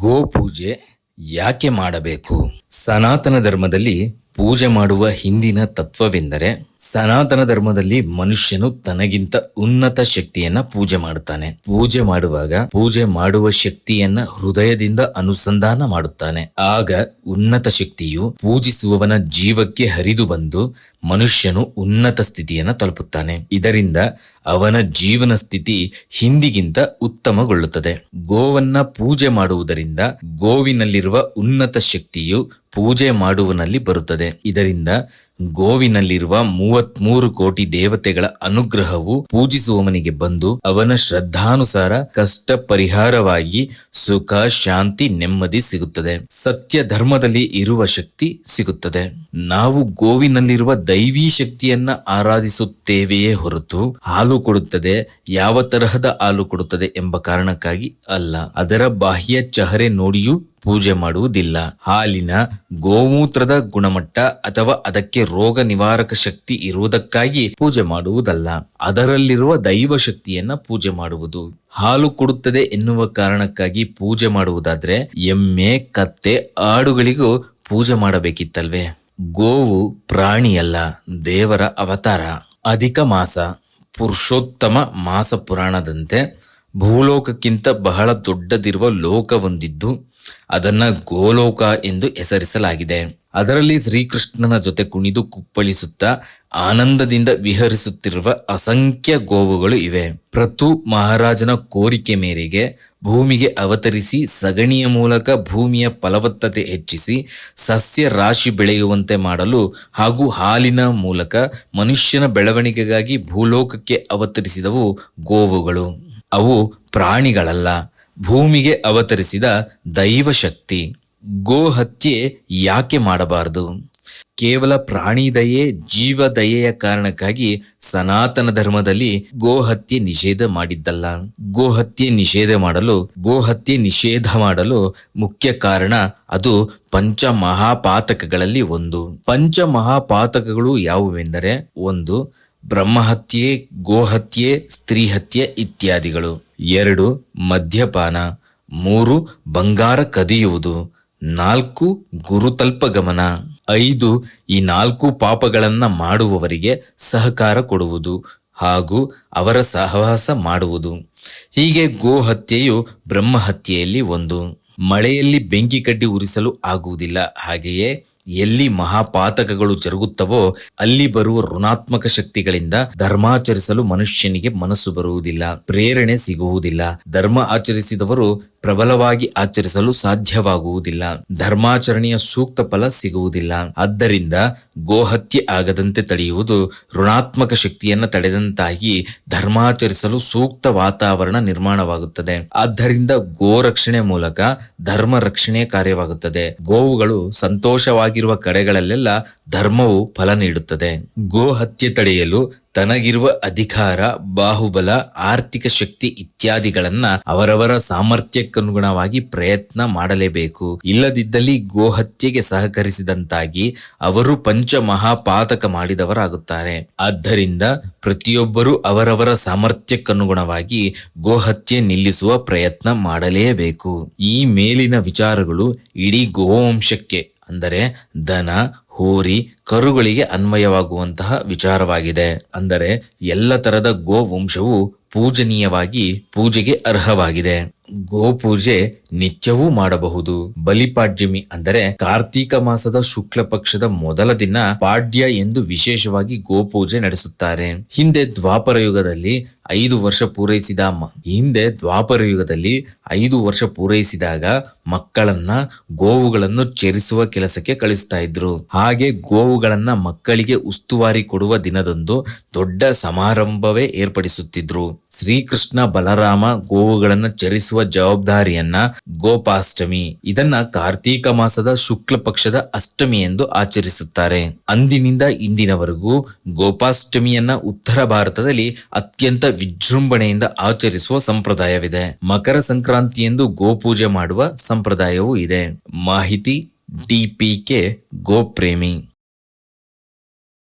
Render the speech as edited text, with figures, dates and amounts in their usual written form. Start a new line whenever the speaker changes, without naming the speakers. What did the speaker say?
ಗೋಪೂಜೆ ಯಾಕೆ ಮಾಡಬೇಕು? ಸನಾತನ ಧರ್ಮದಲ್ಲಿ ಪೂಜೆ ಮಾಡುವ ಹಿಂದಿನ ತತ್ವವೆಂದರೆ, ಸನಾತನ ಧರ್ಮದಲ್ಲಿ ಮನುಷ್ಯನು ತನಗಿಂತ ಉನ್ನತ ಶಕ್ತಿಯನ್ನ ಪೂಜೆ ಮಾಡುತ್ತಾನೆ. ಪೂಜೆ ಮಾಡುವಾಗ ಪೂಜೆ ಮಾಡುವ ಶಕ್ತಿಯನ್ನ ಹೃದಯದಿಂದ ಅನುಸಂಧಾನ ಮಾಡುತ್ತಾನೆ. ಆಗ ಉನ್ನತ ಶಕ್ತಿಯು ಪೂಜಿಸುವವನ ಜೀವಕ್ಕೆ ಹರಿದು ಬಂದು ಮನುಷ್ಯನು ಉನ್ನತ ಸ್ಥಿತಿಯನ್ನ ತಲುಪುತ್ತಾನೆ. ಇದರಿಂದ ಅವನ ಜೀವನ ಸ್ಥಿತಿ ಹಿಂದಿಗಿಂತ ಉತ್ತಮಗೊಳ್ಳುತ್ತದೆ. ಗೋವನ್ನ ಪೂಜೆ ಮಾಡುವುದರಿಂದ ಗೋವಿನಲ್ಲಿರುವ ಉನ್ನತ ಶಕ್ತಿಯು ಪೂಜೆ ಮಾಡುವನಲ್ಲಿ ಬರುತ್ತದೆ. ಇದರಿಂದ ಗೋವಿನಲ್ಲಿರುವ 33 ಕೋಟಿ ದೇವತೆಗಳ ಅನುಗ್ರಹವು ಪೂಜಿಸುವವನಿಗೆ ಬಂದು ಅವನ ಶ್ರದ್ಧಾನುಸಾರ ಕಷ್ಟ ಪರಿಹಾರವಾಗಿ ಸುಖ, ಶಾಂತಿ, ನೆಮ್ಮದಿ ಸಿಗುತ್ತದೆ. ಸತ್ಯ ಧರ್ಮದಲ್ಲಿ ಇರುವ ಶಕ್ತಿ ಸಿಗುತ್ತದೆ. ನಾವು ಗೋವಿನಲ್ಲಿರುವ ದೈವೀ ಶಕ್ತಿಯನ್ನ ಆರಾಧಿಸುತ್ತೇವೆಯೇ ಹೊರತು ಹಾಲು ಕೊಡುತ್ತದೆ, ಯಾವ ತರಹದ ಹಾಲು ಕೊಡುತ್ತದೆ ಎಂಬ ಕಾರಣಕ್ಕಾಗಿ ಅಲ್ಲ. ಅದರ ಬಾಹ್ಯ ಚಹರೆ ನೋಡಿಯೂ ಪೂಜೆ ಮಾಡುವುದಿಲ್ಲ. ಹಾಲಿನ ಗೋಮೂತ್ರದ ಗುಣಮಟ್ಟ ಅಥವಾ ಅದಕ್ಕೆ ರೋಗ ನಿವಾರಕ ಶಕ್ತಿ ಇರುವುದಕ್ಕಾಗಿ ಪೂಜೆ ಮಾಡುವುದಲ್ಲ. ಅದರಲ್ಲಿರುವ ದೈವ ಶಕ್ತಿಯನ್ನ ಪೂಜೆ ಮಾಡುವುದು. ಹಾಲು ಕೊಡುತ್ತದೆ ಎನ್ನುವ ಕಾರಣಕ್ಕಾಗಿ ಪೂಜೆ ಮಾಡುವುದಾದ್ರೆ ಎಮ್ಮೆ, ಕತ್ತೆ, ಆಡುಗಳಿಗೂ ಪೂಜೆ ಮಾಡಬೇಕಿತ್ತಲ್ವೇ? ಗೋವು ಪ್ರಾಣಿಯಲ್ಲ, ದೇವರ ಅವತಾರ. ಅಧಿಕ ಮಾಸ, ಪುರುಷೋತ್ತಮ ಮಾಸ ಪುರಾಣದಂತೆ ಭೂಲೋಕಕ್ಕಿಂತ ಬಹಳ ದೊಡ್ಡದಿರುವ ಲೋಕವೊಂದಿದ್ದು ಅದನ್ನ ಗೋಲೋಕ ಎಂದು ಹೆಸರಿಸಲಾಗಿದೆ. ಅದರಲ್ಲಿ ಶ್ರೀಕೃಷ್ಣನ ಜೊತೆ ಕುಣಿದು ಕುಪ್ಪಳಿಸುತ್ತಾ ಆನಂದದಿಂದ ವಿಹರಿಸುತ್ತಿರುವ ಅಸಂಖ್ಯ ಗೋವುಗಳು ಇವೆ. ಪ್ರತು ಮಹಾರಾಜನ ಕೋರಿಕೆ ಮೇರೆಗೆ ಭೂಮಿಗೆ ಅವತರಿಸಿ ಸಗಣಿಯ ಮೂಲಕ ಭೂಮಿಯ ಫಲವತ್ತತೆ ಹೆಚ್ಚಿಸಿ ಸಸ್ಯ ರಾಶಿ ಬೆಳೆಯುವಂತೆ ಮಾಡಲು ಹಾಗೂ ಹಾಲಿನ ಮೂಲಕ ಮನುಷ್ಯನ ಬೆಳವಣಿಗೆಗಾಗಿ ಭೂಲೋಕಕ್ಕೆ ಅವತರಿಸಿದವು ಗೋವುಗಳು. ಅವು ಪ್ರಾಣಿಗಳಲ್ಲ, ಭೂಮಿಗೆ ಅವತರಿಸಿದ ದೈವ ಶಕ್ತಿ. ಗೋ ಹತ್ಯೆ ಯಾಕೆ ಮಾಡಬಾರದು? ಕೇವಲ ಪ್ರಾಣಿ ದಯೆ, ಜೀವ ದಯೆಯ ಕಾರಣಕ್ಕಾಗಿ ಸನಾತನ ಧರ್ಮದಲ್ಲಿ ಗೋ ಹತ್ಯೆ ನಿಷೇಧ ಮಾಡಿದ್ದಲ್ಲ. ಗೋ ಹತ್ಯೆ ನಿಷೇಧ ಮಾಡಲು ಮುಖ್ಯ ಕಾರಣ ಅದು ಪಂಚ ಮಹಾಪಾತಕಗಳಲ್ಲಿ ಒಂದು. ಪಂಚ ಮಹಾಪಾತಕಗಳು ಯಾವುವೆಂದರೆ, 1. ಬ್ರಹ್ಮಹತ್ಯೆ, ಗೋಹತ್ಯೆ, ಸ್ತ್ರೀ ಹತ್ಯೆ ಇತ್ಯಾದಿಗಳು. 2. ಮದ್ಯಪಾನ. 3. ಬಂಗಾರ ಕದಿಯುವುದು. 4. ಗುರುತಲ್ಪ ಗಮನ. 5. ಈ 4 ಪಾಪಗಳನ್ನ ಮಾಡುವವರಿಗೆ ಸಹಕಾರ ಕೊಡುವುದು ಹಾಗೂ ಅವರ ಸಹವಾಸ ಮಾಡುವುದು. ಹೀಗೆ ಗೋಹತ್ಯೆಯು ಬ್ರಹ್ಮಹತ್ಯೆಯಲ್ಲಿ ಒಂದು. ಮಳೆಯಲ್ಲಿ ಬೆಂಕಿ ಕಡ್ಡಿ ಉರಿಸಲು ಆಗುವುದಿಲ್ಲ. ಹಾಗೆಯೇ ಎಲ್ಲಿ ಮಹಾಪಾತಕಗಳು ಜರುಗುತ್ತವೋ ಅಲ್ಲಿ ಬರುವ ಋಣಾತ್ಮಕ ಶಕ್ತಿಗಳಿಂದ ಧರ್ಮಾಚರಿಸಲು ಮನುಷ್ಯನಿಗೆ ಮನಸ್ಸು ಬರುವುದಿಲ್ಲ, ಪ್ರೇರಣೆ ಸಿಗುವುದಿಲ್ಲ. ಧರ್ಮ ಆಚರಿಸಿದವರು ಪ್ರಬಲವಾಗಿ ಆಚರಿಸಲು ಸಾಧ್ಯವಾಗುವುದಿಲ್ಲ. ಧರ್ಮಾಚರಣೆಯ ಸೂಕ್ತ ಫಲ ಸಿಗುವುದಿಲ್ಲ. ಆದ್ದರಿಂದ ಗೋಹತ್ಯೆ ಆಗದಂತೆ ತಡೆಯುವುದು ಋಣಾತ್ಮಕ ಶಕ್ತಿಯನ್ನು ತಡೆದಂತಾಗಿ ಧರ್ಮಾಚರಿಸಲು ಸೂಕ್ತ ವಾತಾವರಣ ನಿರ್ಮಾಣವಾಗುತ್ತದೆ. ಆದ್ದರಿಂದ ಗೋರಕ್ಷಣೆ ಮೂಲಕ ಧರ್ಮ ರಕ್ಷಣೆ ಕಾರ್ಯವಾಗುತ್ತದೆ. ಗೋವುಗಳು ಸಂತೋಷವಾಗಿರುವ ಕಡೆಗಳಲ್ಲೆಲ್ಲ ಧರ್ಮವು ಫಲ ನೀಡುತ್ತದೆ. ಗೋ ಹತ್ಯೆ ತಡೆಯಲು ತನಗಿರುವ ಅಧಿಕಾರ, ಬಾಹುಬಲ, ಆರ್ಥಿಕ ಶಕ್ತಿ ಇತ್ಯಾದಿಗಳನ್ನ ಅವರವರ ಸಾಮರ್ಥ್ಯಕ್ಕನುಗುಣವಾಗಿ ಪ್ರಯತ್ನ ಮಾಡಲೇಬೇಕು. ಇಲ್ಲದಿದ್ದಲ್ಲಿ ಗೋಹತ್ಯೆಗೆ ಸಹಕರಿಸಿದಂತಾಗಿ ಅವರು ಪಂಚ ಮಹಾಪಾತಕ ಮಾಡಿದವರಾಗುತ್ತಾರೆ. ಆದ್ದರಿಂದ ಪ್ರತಿಯೊಬ್ಬರೂ ಅವರವರ ಸಾಮರ್ಥ್ಯಕ್ಕನುಗುಣವಾಗಿ ಗೋಹತ್ಯೆ ನಿಲ್ಲಿಸುವ ಪ್ರಯತ್ನ ಮಾಡಲೇಬೇಕು. ಈ ಮೇಲಿನ ವಿಚಾರಗಳು ಇಡೀ ಗೋವಂಶಕ್ಕೆ ಅಂದರೆ ದನ, ಹೋರಿ, ಕರುಗಳಿಗೆ ಅನ್ವಯವಾಗುವಂತಹ ವಿಚಾರವಾಗಿದೆ. ಅಂದರೆ ಎಲ್ಲ ತರದ ಗೋವಂಶವು ಪೂಜನೀಯವಾಗಿ ಪೂಜೆಗೆ ಅರ್ಹವಾಗಿದೆ. ಗೋಪೂಜೆ ನಿತ್ಯವೂ ಮಾಡಬಹುದು. ಬಲಿಪಾಡ್ಯಮಿ ಅಂದರೆ ಕಾರ್ತೀಕ ಮಾಸದ ಶುಕ್ಲ ಪಕ್ಷದ ಮೊದಲ ದಿನ ಪಾಡ್ಯ ಎಂದು ವಿಶೇಷವಾಗಿ ಗೋಪೂಜೆ ನಡೆಸುತ್ತಾರೆ. ಹಿಂದೆ ದ್ವಾಪರ ಯುಗದಲ್ಲಿ 5 ವರ್ಷ ಪೂರೈಸಿದಾಗ ಮಕ್ಕಳನ್ನ ಗೋವುಗಳನ್ನು ಚೆರಿಸುವ ಕೆಲಸಕ್ಕೆ ಕಳಿಸ್ತಾ ಇದ್ರು. ಹಾಗೆ ಗೋವುಗಳನ್ನ ಮಕ್ಕಳಿಗೆ ಉಸ್ತುವಾರಿ ಕೊಡುವ ದಿನದಂದು ದೊಡ್ಡ ಸಮಾರಂಭವೇ ಏರ್ಪಡಿಸುತ್ತಿದ್ರು. ಶ್ರೀಕೃಷ್ಣ ಬಲರಾಮ ಗೋವುಗಳನ್ನ ಚರಿಸುವ ಜವಾಬ್ದಾರಿಯನ್ನ ಗೋಪಾಷ್ಟಮಿ, ಇದನ್ನ ಕಾರ್ತೀಕ ಮಾಸದ ಶುಕ್ಲ ಪಕ್ಷದ ಅಷ್ಟಮಿ ಎಂದು ಆಚರಿಸುತ್ತಾರೆ. ಅಂದಿನಿಂದ ಇಂದಿನವರೆಗೂ ಗೋಪಾಷ್ಟಮಿಯನ್ನ ಉತ್ತರ ಭಾರತದಲ್ಲಿ ಅತ್ಯಂತ ವಿಜೃಂಭಣೆಯಿಂದ ಆಚರಿಸುವ ಸಂಪ್ರದಾಯವಿದೆ. ಮಕರ ಸಂಕ್ರಾಂತಿಯಂದು ಗೋಪೂಜೆ ಮಾಡುವ ಸಂಪ್ರದಾಯವೂ ಇದೆ. ಮಾಹಿತಿ DPK ಗೋಪ್ರೇಮಿ.